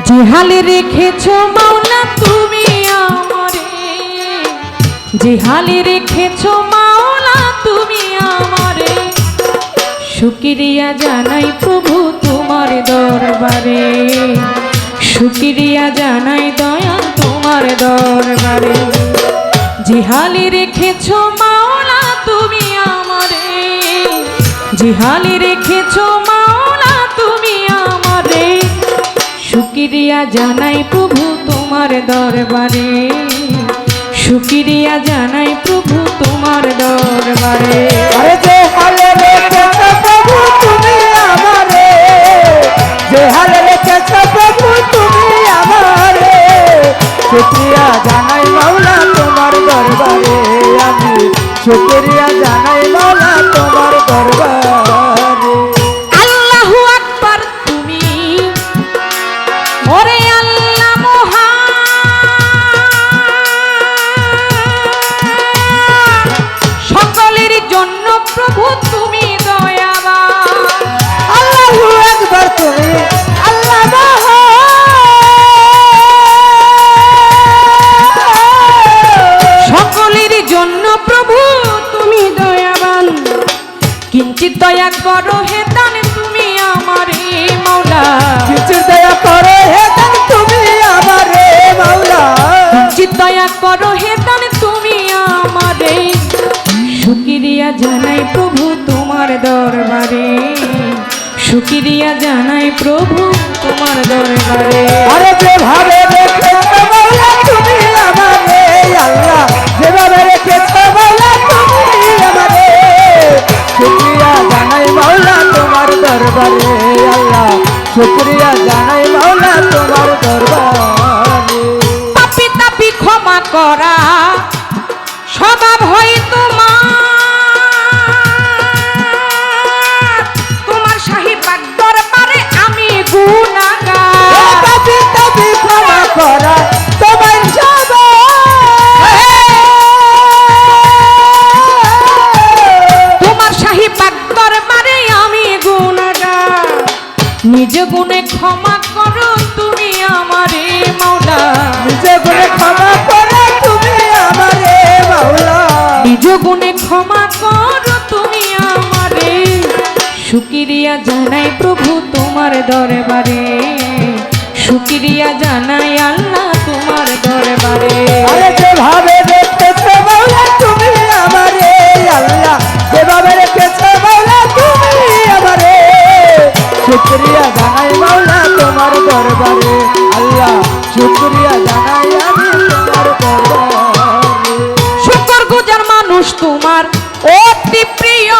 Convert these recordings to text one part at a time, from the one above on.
জিহালে রেখেছো মাওলা তুমি আমারে, জিহালে রেখেছো মাওলা তুমি আমারে, শুকরিয়া জানাই প্রভু তোমার দরবারে, শুকরিয়া জানাই দয়াল তোমার দরবারে। জিহালে রেখেছো মাওলা তুমি আমারে, জিহালে রেখেছো মাওলা তুমি আমারে, শুকরিয়া জানাই প্রভু তোমার দরবারে, শুকরিয়া জানাই প্রভু তোমার দরবারে। আরে যে হালে রেখেছো প্রভু তুমি আমারে, যে হালে রেখেছো প্রভু তুমি আমারে, শুকরিয়া জানাই মাওলা তোমার দরবারে, আমি শুকরিয়া জানাই মাওলা তোমার দরবারে। আল্লাহু আকবার তুমি ওরে আল্লাহ মহান, সকলের জন্য প্রভু তুমি দয়াবান। আল্লাহু আকবার তুমি আল্লাহ মহান, সকলের জন্য প্রভু তুমি দয়াবান। কিঞ্চিত দয়া করো হে দান তুমি আমারে মাওলা, কিছু দয়া করো হে দান তুমি আমারে মাওলা, কিঞ্চিত দয়া করো হে দান তুমি আমারে, শুকরিয়া জানাই প্রভু তোমার দরবারে, শুকরিয়া জানাই প্রভু তোমার দরবারে। আরে যেভাবে রেখেছো মাওলা তুমি আমারে, আল্লাহ যেভাবে রেখেছো মাওলা তুমি আমারে, শুকরিয়া জানাই মাওলা তোমার দরবারে, আল্লাহ শুকরিয়া জানাই মাওলা তোমার দরবারে। পাপী তাপী ক্ষমা করা স্বভাব হয় তোমার, তোমার শাহী পাক দরবারে আমি গুনাহগার। পাপী তাপী ক্ষমা করা তোমার তোমার শাহী পাক দরবারে আমি গুনাহগার, নিজ গুণে ক্ষমা করো তুমি আমারে মাওলা, নিজে গুণে ক্ষমা করো তুমি আমারে মাওলা, নিজ গুণে ক্ষমা করো তুমি আমারে, শুকরিয়া জানাই প্রভু তোমার দরবারে, শুকরিয়া জানাই আল্লাহ তোমার দরবারে। আরে যেভাবে রেখেছো মাওলা তুমি আমারে, আল্লাহ যেভাবে রেখেছো মাওলা তুমি আমারে, শুকরিয়া জানাই মাওলা তোমার দরবারে, আল্লাহ শুকরিয়া জানাই আমি তোমার দরবারে। শুকর গুজার মানুষ তোমার অতি প্রিয়,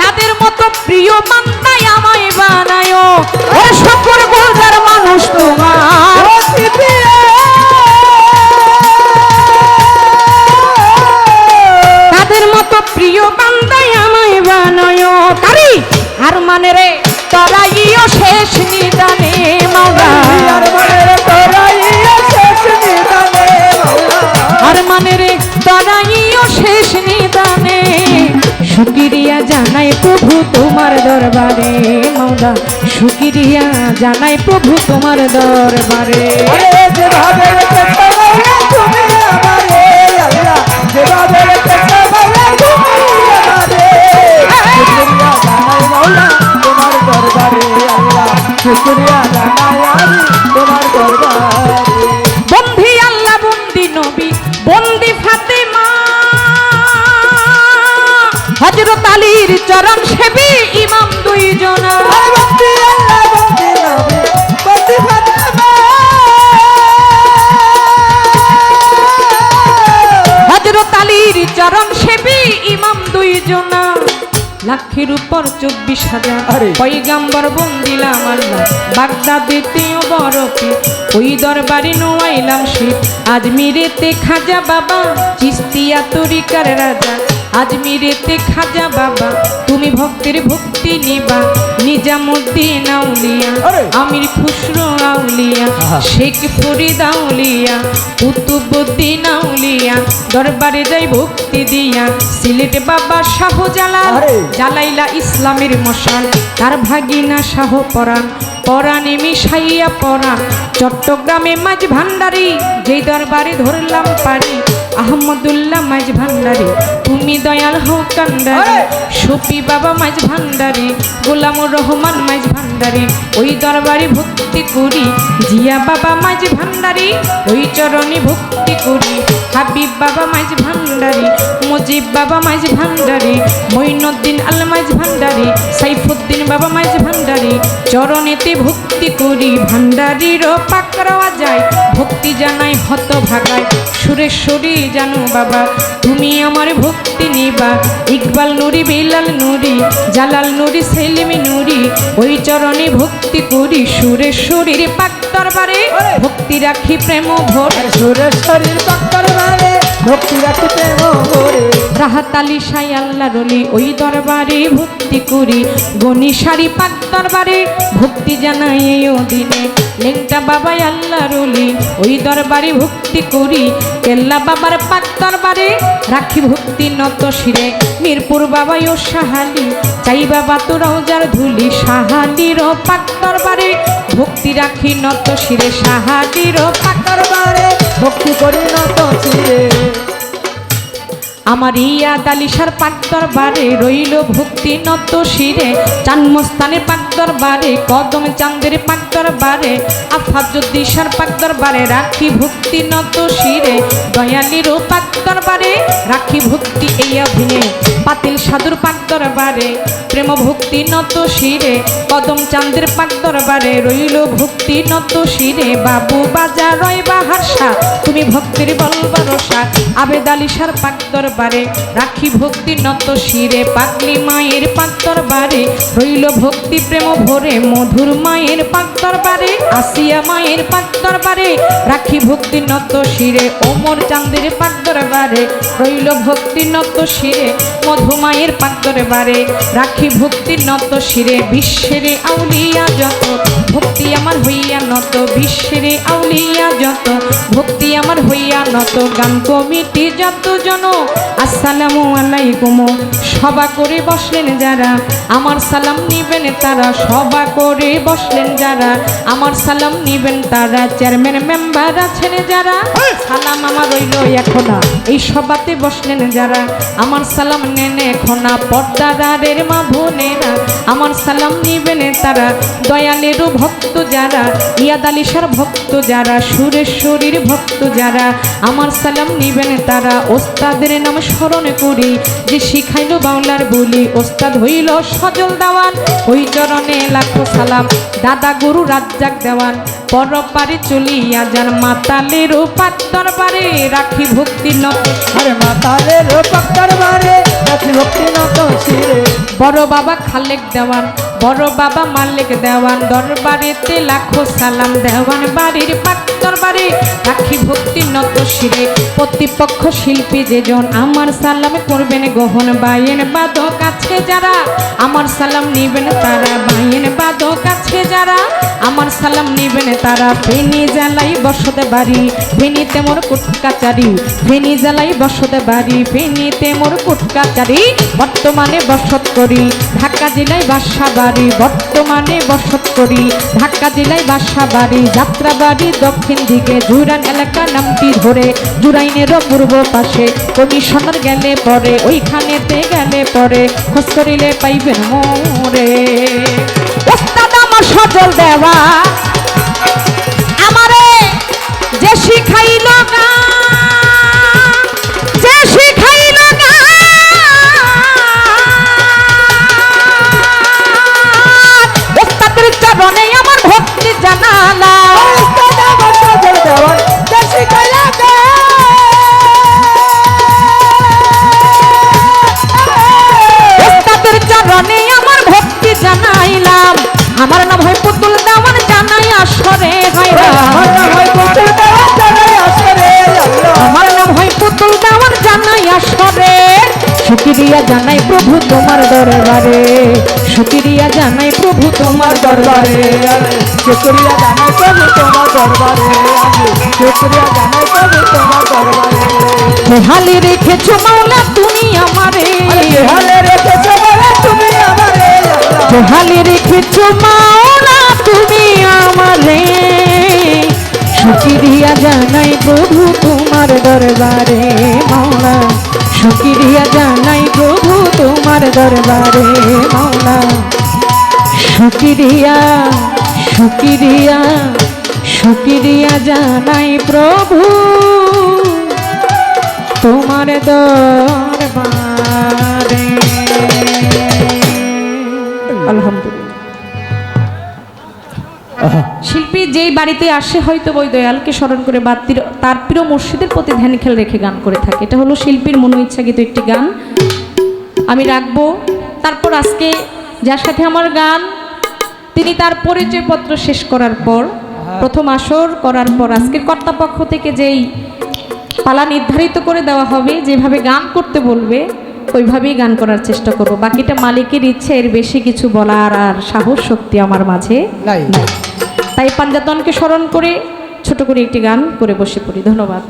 তাদের মতো প্রিয় বান্দাই আমায় বানায়, ও শুকর গুজার মানুষ তোমার অতি প্রিয়, তাদের মতো প্রিয় বান্দাই আমায় বানায়, তারি আর মানে রে তরাইও শেষ নিদানে মাওলা, আর মনে রে তোরাইয়া শেষ নিদানে মাওলা, আর মানে রে তরাইও শেষ নিদানে, শুকরিয়া জানাই প্রভু তোমার দরবারে মাওলা, শুকরিয়া জানাই প্রভু তোমার দরবারে। আরে যেভাবে রেখেছো মাওলা তুমি আমারে, আল্লাহ যেভাবে রেখেছো মাওলা তুমি আমারে, শুকরিয়া জানাই মাওলা তোমার দরবারে, আল্লাহ শুকরিয়া জানাই আমি তোমার দরবারে। বন্দি আল্লাহ বন্দি নবী বন্দি ফাতেমা, হযরত আলীর চরণ সেবী ইমাম দুইজনা, আরে বন্দি আল্লাহ বন্দি নবী বন্দি ফাতেমা, হযরত আলীর চরণ সেবী ইমাম দুইজনা, লাখের উপর 24,000 আরে। পয়গাম্বর বন্দিলাম আল্লাহ বাগদাদেতেও বড় পীর ওই দরবারে নোয়াইলাম শিব আজমিরেতে খাজা বাবা চিস্তিয়া তরিকার রাজা আজমিরেতে খাজা বাবা তুমি ভক্তের ভক্তি নিবা নিজামুদ্দিন আউলিয়া আরে। আমির খুসরো আউলিয়া আহা। শেখ ফরিদ আউলিয়া কুতুবুদ্দিন আউলিয়া দরবারে যাই ভক্তি দিয়া সিলেট বাবা শাহজালাল আরে। জালাইলা ইসলামের মশাল তার ভাগিনা শাহ পরাণ পরাণে মিশাইয়া পরাণ চট্টগ্রামে মাঝ ভান্ডারি যেই দরবারে ধরলাম পারি আহমদুল্লাহ মাঝ ভান্ডারি তুমি দয়াল হও কান্ডারি আরে। শফি বাবা মাঝ ভান্ডারি গোলামুর রহমান মাঝ ভান্ডারি ওই দরবারে ভক্তি করি জিয়া বাবা মাঝ ভান্ডারি ওই চরণে ভক্তি করি হাবিব বাবা মাঝ ভান্ডারি মুজিব বাবা মাঝ ভান্ডারি মঈনুদ্দিন আল মাঝ ভান্ডারি সাইফুদ্দিন বাবা মাঝ ভান্ডারি চরণেতে ভক্তি করি ভান্ডারিরও পাক করা যায় ভক্তি জানাই হত ভাগায় সুরেশ্বরী জানো বাবা তুমি আমার ভক্তি নিবা ইকবাল নুরি বিলাল নুরি জালাল নুরি সেলিমি নুরি ওই চরণে ভক্তি করি সুরেশ্বরীর পাক দরবারে ভক্তি রাখি প্রেম ভরে সুরেশ্বরীর পাক্কার মানে ভক্তি রাখি প্রেম ভরে রাহাত আলী সাই আল্লাহ রলি ওই দরবারে ভক্তি করি গনি সারি পাক দরবারে ভক্তি জানাই এই দিনে লেংটা বাবাই আল্লাহ রলি ওই দরবারে ভক্তি করি কেল্লা বাবার পাক দরবারে রাখি ভক্তি নত শিরে মিরপুর বাবাই ও সাহালি চাই বাবা তো রওজার ধুলি সাহালির পাক দরবারে ভক্তি রাখি নত শিরে সাহালির পাক দরবারে ভক্তি করি নত শিরে আমার ইয়া দালিশার পাক দরবারে রইল ভক্তি নত শিরে চানমস্তানের পাক দরবারে কদম চাঁদের পাক দরবারে আফাজুদ্দিশার পাক দরবারে রাখি ভক্তি নত শিরে দয়ালির পাক দরবারে রাখি ভক্তি এই অভিনে পাতিল সাধুর পাক দরবারে প্রেম ভক্তি নত শিরে কদম চাঁদের পাক দরবারে রইল ভক্তি নত শিরে বাবু বাজা রয় বাহারসা তুমি ভক্তির বল ভরসা আবেদ আলিশার পাক দরবারে রাখি ভক্তি নত শিরে পাগলি মায়ের পাক দরবারে রইল ভক্তি প্রেম ভরে মধুর মায়ের পাক দরবারে আসিয়া মায়ের পাক দরবারে রাখি ভক্তি নত শিরে ওমর চাঁদের পাক দরবারে রইল ভক্তি নত শিরে মধু মায়ের পাক দরবারে রাখি ভক্তি নত শিরে বিশ্বের আউলিয়া যত ভক্তি আমার হইয়া নত বিশ্বের আউলিয়া যত ভক্তি আমার হইয়া নত গান কমিটি যত জন আসসালামু আলাইকুম সভা করে বসলেন যারা আমার সালাম নিবেন তারা সভা করে বসলেন যারা আমার সালাম নিবেন তারা চেয়ারম্যান মেম্বার আছেন যারা সালাম আমার রইল এখন এই সভাতে বসলেন যারা আমার সালাম নেন এখন পর্দারের মা বোনেরা আমার সালাম নিবেন তারা দয়ালেরও ভক্ত যারা ইয়াদ আলিশার ভক্ত যারা সুরেশ্বরীর ভক্ত যারা আমার সালাম নিবেন তারা ওস্তাদের নাম স্মরণ করি যে শিখাইলো বাংলার বলি ওস্তাদ হইল সজল দেওয়ান ওই চরণে লাখো সালাম দাদা গুরু রাজ্জাক দেওয়ান পরপারে চলিয়া যান মাতালেরও পাক দরবারে রাখি ভক্তি নত আরে মাতালের পাক্কার মানে রাখি ভক্তি নত শিরে বড় বাবা খালেক দেওয়ান বড় বাবা মালিক দেওয়ান দরবারেতে লাখো সালাম দেওয়ান বাড়ির পাক দরবারে রাখি ভক্তি নত শিরে প্রতিপক্ষ শিল্পী যেজন আমার সালাম করবেন গহন বাইন বাদক আছে যারা আমার সালাম নিবেন তারা বাইন বাদক আছে যারা আমার সালাম নিবেন তারা ফেনী জেলায় বসতে বাড়ি ফেনীতে মোর কুটকাচারি ফেনী জেলায় বসতে বাড়ি ফেনীতে মোর কুটকাচারি বর্তমানে বসত করি ঢাকা জেলায় বাসা বাড়ি বর্তমানে বসত করি ঢাকা জেলায় বাসা বাড়ি যাত্রাবাড়ি দক্ষিণ দিকে জুরান এলাকা নামটি ধরে জুরাইনেরও পূর্ব পাশে কমিশনার গেলে পরে ওইখানেতে গেলে পরে খোঁজ করিলে পাইবেন মোরে ওস্তাদ আমার সজল দেওয়া আমারে যে শিখাইল গান যে শিখাইল গান ওস্তাদের চরণে আমার ভক্তি জানালা ওস্তাদ আমার সজল দেওয়ান যে শিখাইলা ওস্তাদের শুকরিয়া জানাই প্রভু তোমার দরবারে, শুকরিয়া জানাই প্রভু তোমার দরবারে, শুকরিয়া জানাই প্রভু তোমার দরবারে, শুকরিয়া জানাই প্রভু তোমার দরবারে। হালে রেখেছো মাওলা তুমি আমারে, হালে রেখেছো মাওলা তুমি আমারে, হালে রেখেছো মাওলা তুমি আমারে, শুকরিয়া জানাই প্রভু তোমার দরবারে মাওলা, শুকরিয়া জানাই প্রভু তোমার দরবারে মাওলা, শুকরিয়া শুকরিয়া শুকরিয়া জানাই প্রভু তোমার দরবারে। আলহামদুলিল্লাহ। শিল্পী যেই বাড়িতে আসে হয়তো ওই দয়ালকে স্মরণ করে বা তার প্রিয় মসজিদের প্রতি ধ্যান খেল রেখে গান করে থাকে। এটা হলো শিল্পীর মনো ইচ্ছাকৃত একটি গান আমি রাখবো। তারপর আজকে যার সাথে আমার গান তিনি তার পরিচয়পত্র শেষ করার পর প্রথম আসর করার পর আজকের কর্তাপক্ষ থেকে যেই পালা নির্ধারিত করে দেওয়া হবে, যেভাবে গান করতে বলবে ওইভাবেই গান করার চেষ্টা করব। বাকিটা মালিকের ইচ্ছে, এর বেশি কিছু বলার আর সাহস শক্তি আমার মাঝে নাই। তাই পাঞ্জাতনকে স্মরণ করে ছোট করে একটি গান করে বসে পড়ি। ধন্যবাদ।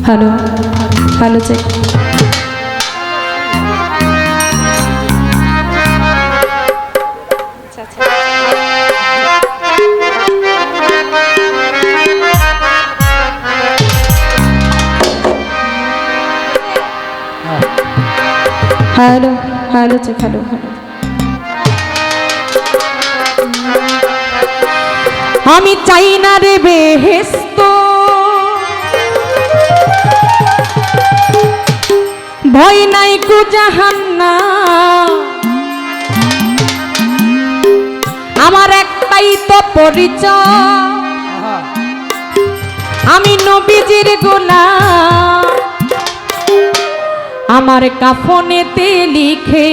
Hello hello check. Hello hello check. Hello hello. আমি চাই না রে বেহেস্ত, ভয় নাই কো জাহান্নাম, আমার একটাই তো পরিচয়, আমি নবীজির গোলাম, আমার কাফনেতে লিখে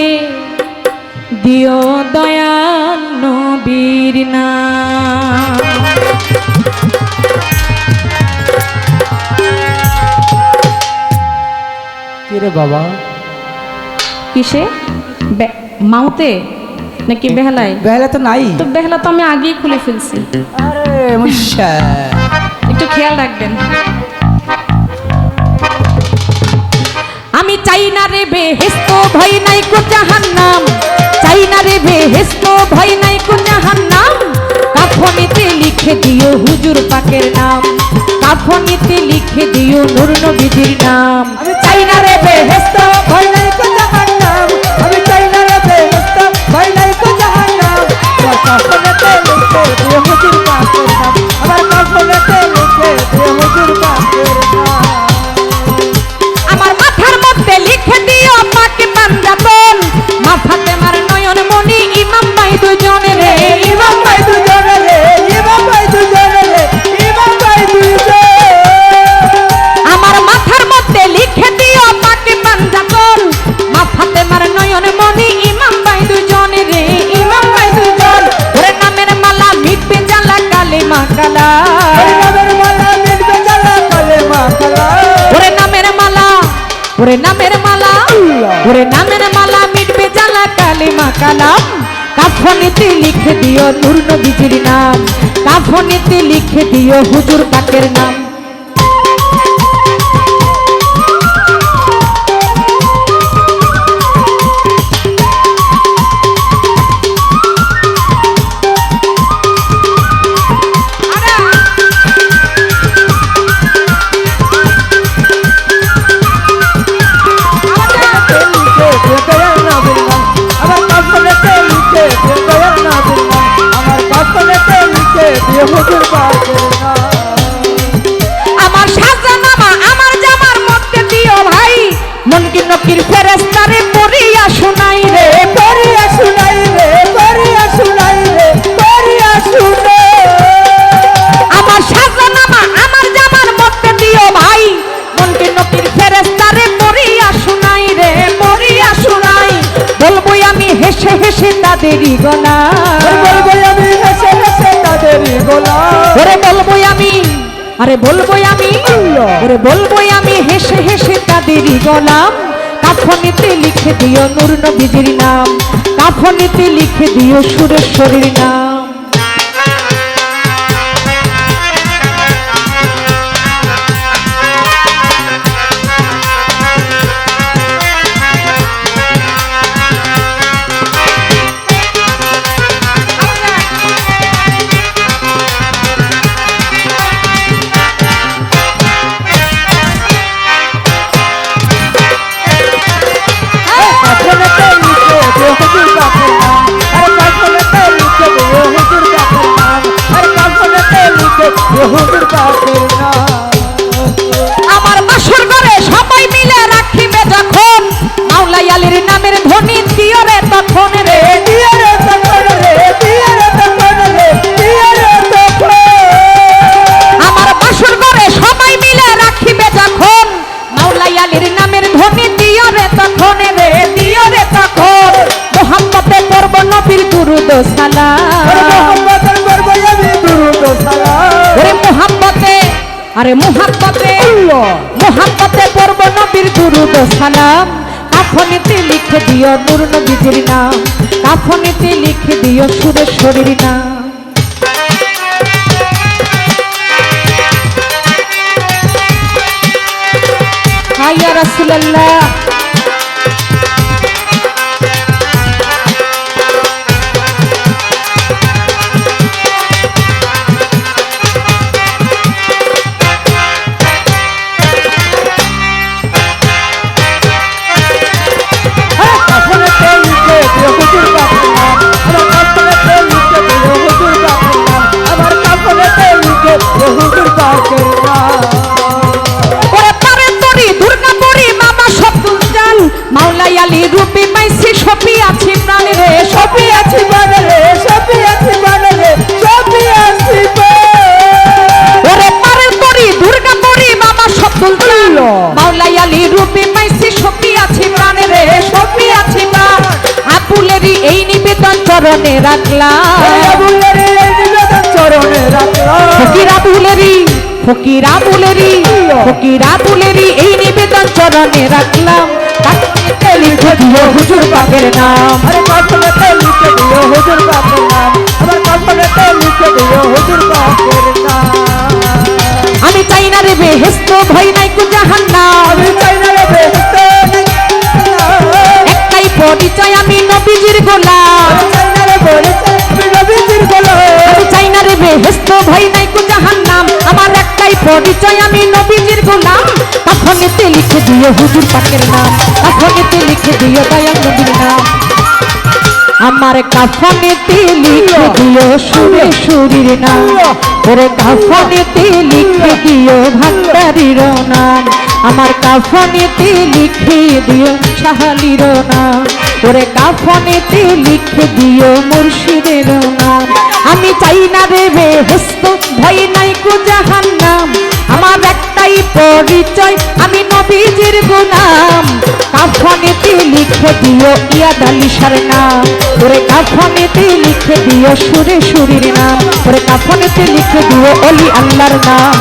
দিও দয়াল নবীর নাম। কিরে বাবা কিসে মাউতে নাকি বেহালায়? বেহালা তো নাই তো বেহালা তো আমি আগেই খুলে ফেলছি। আরে মুশা একটু খেয়াল রাখবেন। আমি চাই না রে বেহেশত, ভয় নাই কো জাহান্নাম, চাই না রে বেহেশত, ভয় নাই কো জাহান্নাম, কাফনেতে লিখে দিও হুজুর পাকের নাম, কাফনেতে লিখে দিও নূর নবীজির নাম। আমি চাই না রে বেহেশত, ভয় নাই কো জাহান্নাম, আমি চাই না রে বেহেশত, ভয় নাই কো জাহান্নাম, আমার কাফনেতে লিখে দিও হুজুর পাকের নাম, আমার কাফনেতে লিখে দিও হুজুর পাকের নাম। আমার মাথার মধ্যে লিখে দিও পাকে পাঞ্জাতন, মাথাতে মার নয়ন মনি ইমাম ভাই দুজনে রে, ইমাম ভাই দুজনে রে, ইমাম ভাই দুজনে রে, ইমাম ভাই দুজনে। আমার মাথার মধ্যে লিখে দিও পাকে পাঞ্জাতন, মাথাতে মার নয়ন মনি ইমাম ভাই দুজনে রে, ইমাম ভাই দুজন। ওরে নামের মালা মিটবে জ্বালা কালেমা কালা, ওরে নামের মালা মিটবে জ্বালা কালেমা কালা, ওরে নামের মালা, ওরে নামের মালা, ওরে নামের মালা মিটবে জ্বালা কালেমা কালাম, কাফনেতে লিখে দিও নূর নবীজির নাম, কাফনেতে লিখে দিও হুজুর পাকের নাম। হেসে হেসে তাদেরই গোলাম। বলবো আমি হেসে হেসে তাদেরই গোলাম। ওরে বলবোই আমি, আরে বলবোই আমি, ওরে বলবোই আমি হেসে হেসে তাদেরই গোলাম। কাফনেতে লিখে দিও নূর নবীজির নাম, কাফনেতে লিখে দিও সুরেশ্বরীর নাম। কাফনেতে লিখে দিও হুজুর পাকের নাম। আরে কাফনেতে লিখে দিও হুজুর পাকের নাম। আরে কাফনেতে লিখে দিও হুজুর পাকের নাম। আমার বাসর ঘরে সবাই মিলে রাখিবে যখন, মাওলাই আলীর নামের ধ্বনি দিও রে তখন রে। দিও রে তখন রে, দিও রে তখন রে, দিও রে তখন। আমার বাসর ঘরে সবাই মিলে রাখিবে যখন, মাওলাই আলীর নামের ধ্বনি দিও রে তখন রে, দিও রে তখন। মোহাম্মদে পড়ব নবীর দুরূদ ও ওরে সালাম। মোহাম্মদের করবো আমি দুরূদ ও সালাম। ওরে মোহাম্মদে, আরে মোহাম্মদে, মোহাম্মদে পড়ব নবীর দুরূদ ও সালাম। কাফনেতে লিখে দিও নূর নবীজির নাম, কাফনেতে লিখে দিও সুরেশ্বরীর নাম। হাইয়া রাসূলুল্লাহ। কাফনেতে লিখে দিও হুজুর পাকের নাম। আমার কাফনেতে লিখে দিও হুজুর পাকের নাম। আমার কাফনেতে লিখে দিও হুজুর পাকের নাম। ওরে পারে তরি দুর্গা পরি মামা সতুল জাল, মাওলাই আলী রূপী মাইসি সপি আছি প্রাণ রে, সপি আছি বানালে সবই আছে বানালে সবই আছে ওরে পারে তরি দুর্গা পরি মামা সতুল জাল, মাওলাই আলী রূপী মাইসি সপি আছি প্রাণ রে, সপি আছি প্রাণ। আবুলেরই এই নিবেদন চরণে রাখলাম, আবুলের এই নিবেদন চরণে রাখলাম। ফকির আবুলেরই, ফকির আবুলেরই, ফকির আবুলেরই এই নিবেদন চরণে রাখলাম। কাফনেতে লিখে দিও হুজুর পাকের নাম। আরে কাফনেতে লিখে দিও হুজুর পাকের নাম। আমার কাফনেতে লিখে দিও হুজুর পাকের নাম। আমি চাই না রে বেহেশত, ভয় নাই কো জাহান্নাম। আমি চাই না রে বেহেশত, একটাই পরিচয় আমি নবীজির গোলাম। আমি চাই না রে বলেছে আমি নবীজির গোলাম। আমি চাই না রে বেহেশত, ভয় নাই কো জাহান্নাম। আমার একটাই পরিচয় আমি নবীজির গোলাম। কাফনেতে লিখে দিও হুজুর পাকের নাম, কাফনেতে লিখে দিও দয়াল নবীর নাম। আমার কাফনেতে লিখে দিও সুরেশ্বরীর নাম, ওরে কাফনেতে লিখে দিও ভান্ডারীর নাম। আমার কাফনেতে লিখে দিও সাহালির নাম, ওরে কাফনেতে লিখে দিও মুর্শিদের নাম। আমি চাই না রে বেহেশত, ভয় নাই কো জাহান্নাম। আমার একটাই পরিচয় আমি নবীজির গোলাম। কাফনেতে লিখে দিও ইয়াদ আলী শাহর নাম, ওরে কাফনেতে লিখে দিও সুরেশ্বরীর নাম, ওরে কাফনেতে লিখে দিও অলি আল্লাহর নাম।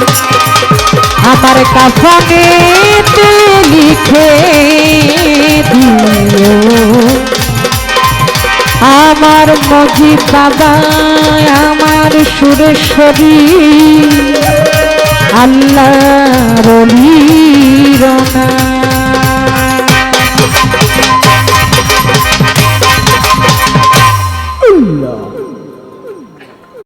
আমার কাফনেতে লিখে দিও আমার মজিদ বাবা, আমার সুরেশ্বরী আল্লাহর অলির নাম।